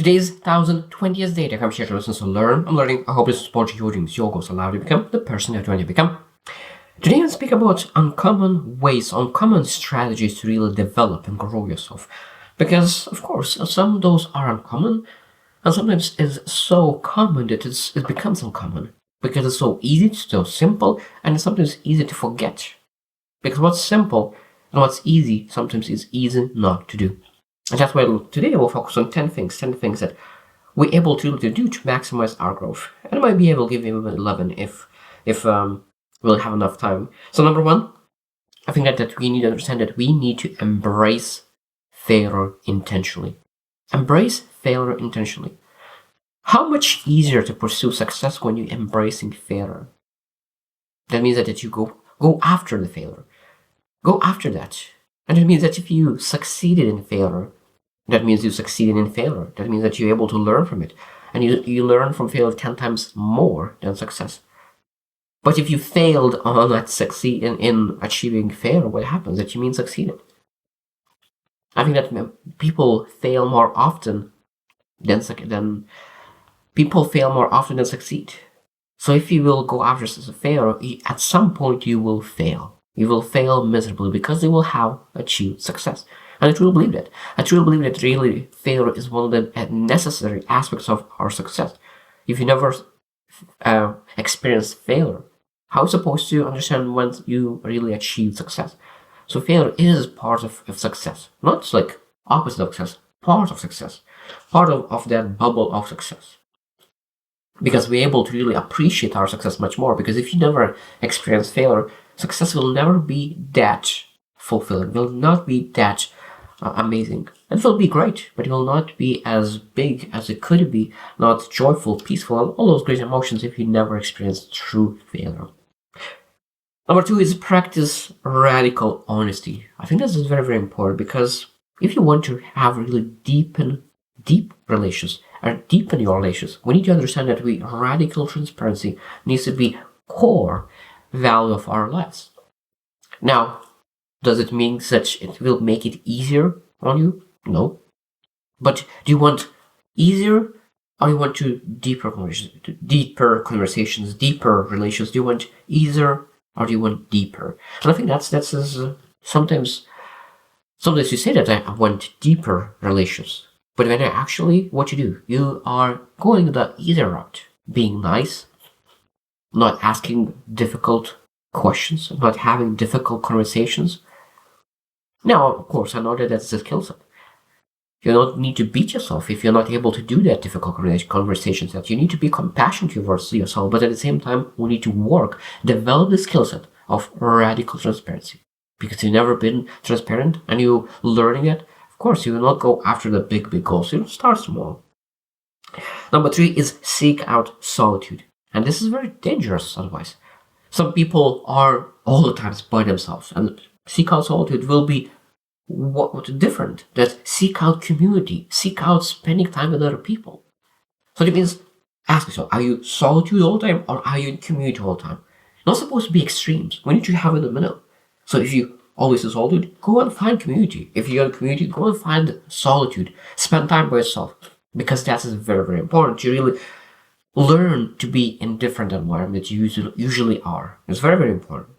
Today's 1020th day, I'm here to listen to learn. I'm learning. I hope this supports your dreams. Your goals allow you to become the person that you want to become. Today, I'll speak about uncommon ways, uncommon strategies to really develop and grow yourself. Because, of course, some of those are uncommon, and sometimes it's so common that it becomes uncommon. Because it's so easy, it's so simple, and it's sometimes easy to forget. Because what's simple and what's easy sometimes is easy not to do. And that's why today we'll focus on 10 things that we're able to do to maximize our growth. And I might be able to give you 11 if we'll have enough time. So number one, I think that we need to understand that we need to embrace failure intentionally. Embrace failure intentionally. How much easier to pursue success when you're embracing failure? That means that you go after the failure. Go after that. And it means that if you succeeded in failure, that means you succeeded in failure. That means that you're able to learn from it. And you learn from failure 10 times more than success. But if you failed on that succeed in achieving failure, what happens? That you mean succeeded. I think that people fail more often than succeed. So if you will go after a failure, at some point you will fail. You will fail miserably because you will have achieved success. And I truly believe that. I truly believe that really failure is one of the necessary aspects of our success. If you never experience failure, how are you supposed to understand when you really achieve success? So failure is part of success. Not like opposite of success, part of success. Part of that bubble of success. Because we're able to really appreciate our success much more. Because if you never experience failure, success will never be that fulfilling, will not be that amazing. It will be great, but it will not be as big as it could be, not joyful, peaceful, and all those great emotions if you never experience true failure. Number two is practice radical honesty. I think this is very, very important because if you want to have really deep relations, or deepen your relations, we need to understand that radical transparency needs to be core value of our lives. Now, does it mean that it will make it easier on you? No. But do you want easier, or do you want deeper conversations, deeper relations? Do you want easier, or do you want deeper? And I think that's sometimes you say that I want deeper relations. But when what you do, you are going the easier route, being nice, not asking difficult questions, not having difficult conversations. Now, of course, I know that that's a skill set. You don't need to beat yourself if you're not able to do that difficult conversations. That you need to be compassionate towards yourself, but at the same time, we need to develop the skill set of radical transparency. Because you've never been transparent and you're learning it, of course, you will not go after the big goals. You'll start small. Number three is seek out solitude. And this is very dangerous otherwise. Some people are all the time by themselves. And seek out solitude will be different. That seek out community. Seek out spending time with other people. So that means, ask yourself, are you solitude all the time or are you in community all the time? Not supposed to be extremes. We need to have in the middle. So if you always in solitude, go and find community. If you're in community, go and find solitude. Spend time by yourself. Because that is very, very important. You really learn to be in different environments you usually are. It's very, very important.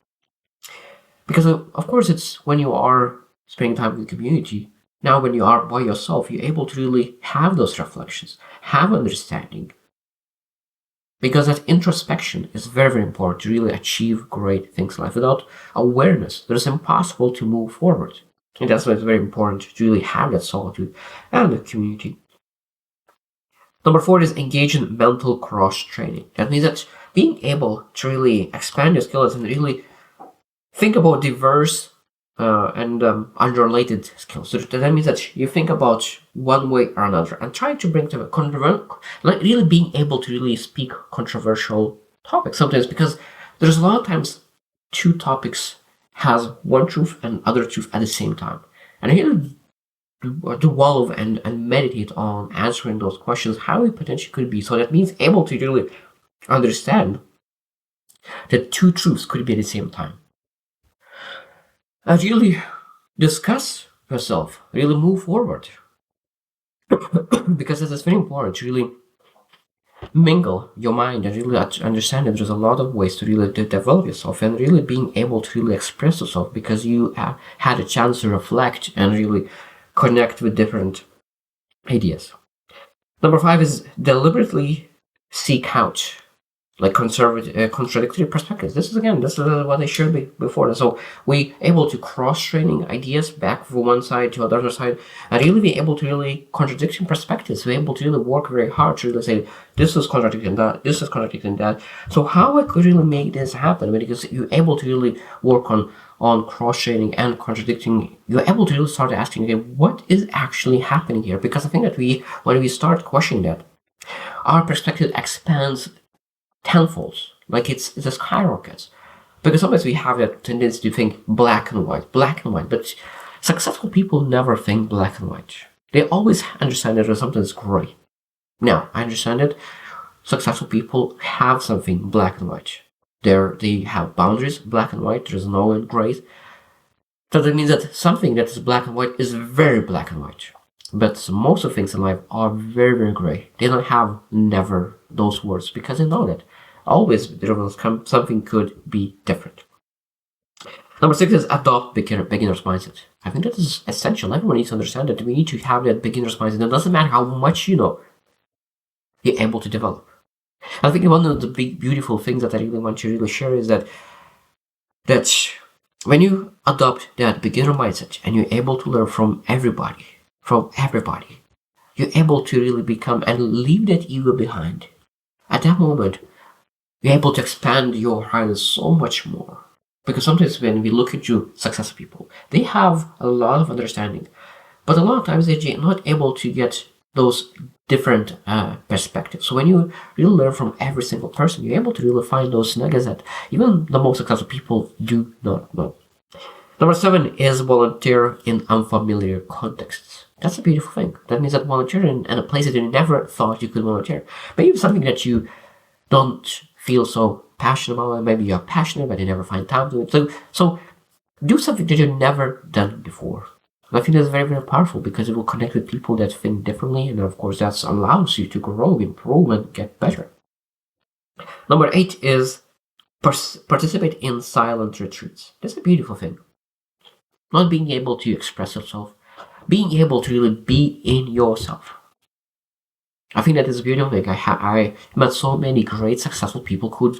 Because, of course, it's when you are spending time with the community, now when you are by yourself, you're able to really have those reflections, have understanding. Because that introspection is very, very important to really achieve great things in life. Without awareness, it is impossible to move forward. And that's why it's very important to really have that solitude and the community. Number four is engage in mental cross-training. That means that being able to really expand your skills and really think about diverse and unrelated skills. So that means that you think about one way or another and try to bring to really being able to really speak controversial topics sometimes, because there's a lot of times two topics has one truth and other truth at the same time. And really dwell and meditate on answering those questions, how it potentially could be. So that means able to really understand that two truths could be at the same time. And really discuss yourself, really move forward. because it is very important to really mingle your mind and really understand that there's a lot of ways to really develop yourself and really being able to really express yourself because you had a chance to reflect and really connect with different ideas. Number 5 is deliberately seek out like contradictory perspectives. This is what I shared before. So we able to cross training ideas back from one side to the other side, and really be able to really contradicting perspectives. We're able to really work very hard to really say this is contradicting that, this is contradicting that. So how I could really make this happen? Because you're able to really work on cross training and contradicting. You're able to really start asking, okay, what is actually happening here? Because I think that when we start questioning that, our perspective expands tenfold, like it's a skyrockets. Because sometimes we have that tendency to think black and white, but successful people never think black and white. They always understand that there's something that's gray. Now, I understand that successful people have something black and white. They have boundaries, black and white, there's no gray. So that means that something that is black and white is very black and white. But most of things in life are very, very gray. They don't have never those words because they know that always there will come something could be different. Number 6 is adopt beginner's mindset. I think that is essential. Everyone needs to understand that we need to have that beginner's mindset. It doesn't matter how much you know, you're able to develop. I think one of the big beautiful things that I really want to really share is that when you adopt that beginner mindset and you're able to learn from everybody, you're able to really become and leave that ego behind. At that moment, you're able to expand your horizons so much more. Because sometimes when we look into successful people, they have a lot of understanding, but a lot of times they're not able to get those different perspectives. So when you really learn from every single person, you're able to really find those nuggets that even the most successful people do not know. Number 7 is volunteer in unfamiliar contexts. That's a beautiful thing. That means that volunteer in a place that you never thought you could volunteer. Maybe something that you don't feel so passionate about, maybe you're passionate but you never find time to do it. So do something that you've never done before. And I think that's very, very powerful because it will connect with people that think differently, and of course that allows you to grow, improve, and get better. Number 8 is participate in silent retreats. That's a beautiful thing. Not being able to express yourself, being able to really be in yourself. I think that is a beautiful thing. I met so many great successful people who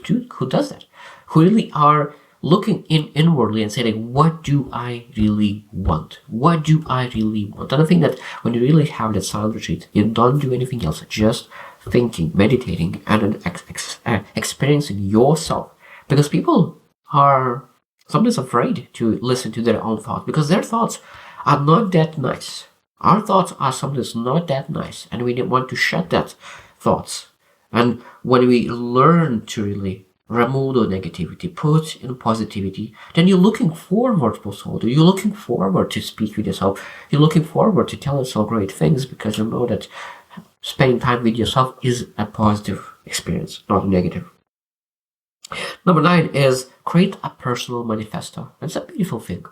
does that, who really are looking inwardly and saying, what do I really want? What do I really want? And I think that when you really have that silent retreat, you don't do anything else, just thinking, meditating, and experiencing yourself. Because people are sometimes afraid to listen to their own thoughts because their thoughts are not that nice. Our thoughts are sometimes not that nice, and we want to shut that thoughts. And when we learn to really remove the negativity, put in positivity, then you're looking forward to solve. You're looking forward to speak with yourself. You're looking forward to tell yourself great things because you know that spending time with yourself is a positive experience, not negative. Number 9 is create a personal manifesto. It's a beautiful thing.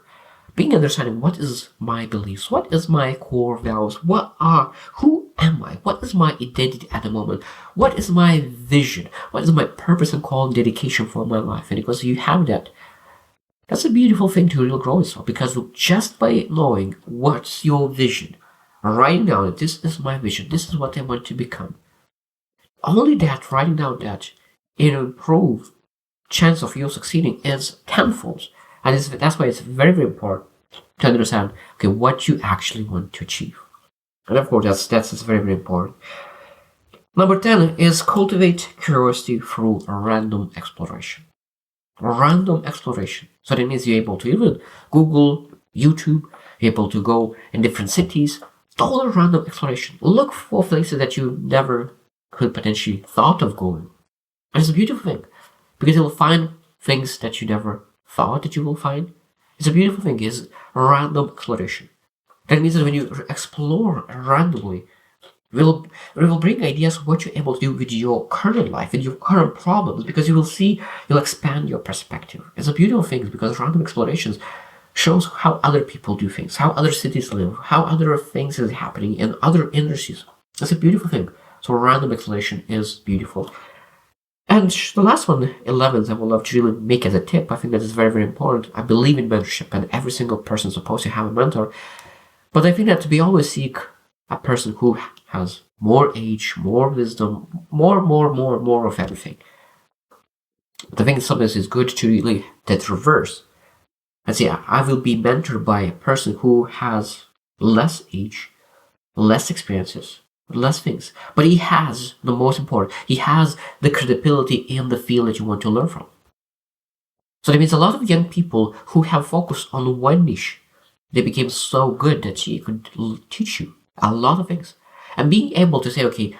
Being understanding what is my beliefs, what is my core values, who am I, what is my identity at the moment, what is my vision, what is my purpose and call and dedication for my life. And because you have that, that's a beautiful thing to really grow yourself, because just by knowing what's your vision, writing down this is my vision, this is what I want to become, only that, writing down that, it will improve chance of you succeeding is tenfold. And that's why it's very, very important to understand, okay, what you actually want to achieve. And of course, that's very, very important. Number 10 is cultivate curiosity through random exploration. Random exploration. So that means you're able to even Google, YouTube, you're able to go in different cities. All random exploration. Look for places that you never could potentially thought of going. And it's a beautiful thing, because you'll find things that you never thought that you will find. It's a beautiful thing, is random exploration. That means that when you explore randomly, it will bring ideas of what you're able to do with your current life, with your current problems, because you'll expand your perspective. It's a beautiful thing because random explorations shows how other people do things, how other cities live, how other things is happening in other industries. It's a beautiful thing. So random explanation is beautiful. And the last one, 11th, I would love to really make as a tip. I think that is very, very important. I believe in mentorship, and every single person is supposed to have a mentor. But I think that we always seek a person who has more age, more wisdom, more of everything. But I think sometimes it's good to really that reverse. I say I will be mentored by a person who has less age, less experiences, less things. But he has the most important. He has the credibility in the field that you want to learn from. So that means a lot of young people who have focused on one niche, they became so good that she could teach you a lot of things. And being able to say, okay,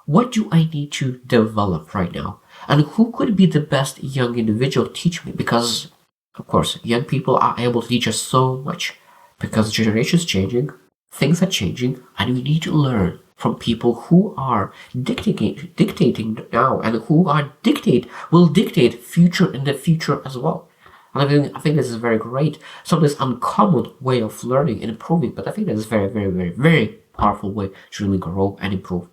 what do I need to develop right now? And who could be the best young individual to teach me? Because, of course, young people are able to teach us so much. Because the generation is changing, things are changing, and we need to learn from people who are dictating now, and who will dictate future in the future as well. And I think this is very great. So this uncommon way of learning and improving, but I think that is very, very, very, very powerful way to really grow and improve.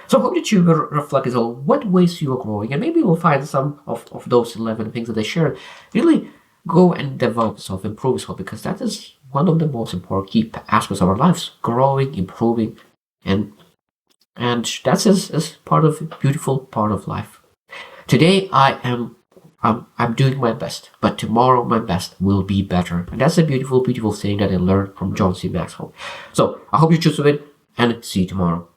So I hope that you will reflect on what ways you are growing, and maybe you'll find some of those 11 things that I shared. Really go and develop yourself, improve yourself, because that is one of the most important key aspects of our lives: growing, improving, and that is part of a beautiful part of life. Today I'm doing my best, but tomorrow my best will be better. And that's a beautiful, beautiful thing that I learned from John C. Maxwell. So I hope you choose to win, and see you tomorrow.